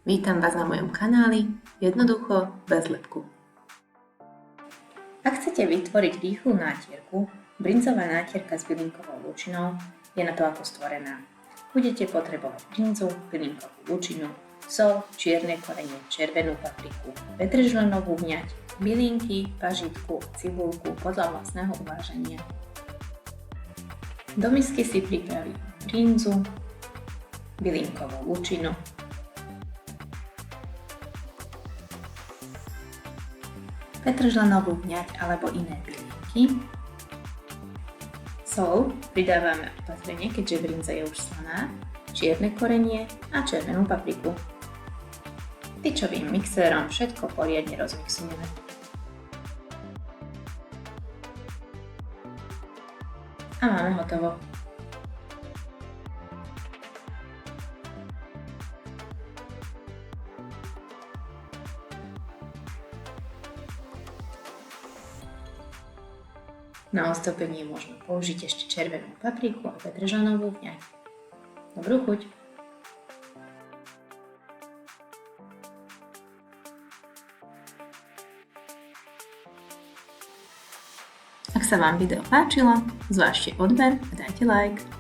Vítam vás na mojom kanáli Jednoducho bez lepku. Ak chcete vytvoriť rýchlu nátierku, brinzová nátierka s bylinkovou lučinou je na to ako stvorená. Budete potrebovať brinzu, bylinkovú lučinu, soľ, čierne korene, červenú papriku, petržlenovú vňať, bylinky, pažitku a cibulku podľa vlastného uváženia. Do misky si pripravím brinzu, bylinkovú lučinu, petržlenovú vňať alebo iné bylinky. Soľ pridávame opatrne, keďže brinza je už slaná, čierne korenie a červenú papriku. Tyčovým mixérom všetko poriadne rozmixujeme. A máme hotovo. Na ostopenie môžeme použiť ešte červenú papriku a petržlenovú vňať. Dobrú chuť! Ak sa vám video páčilo, zvážte odber a dajte like.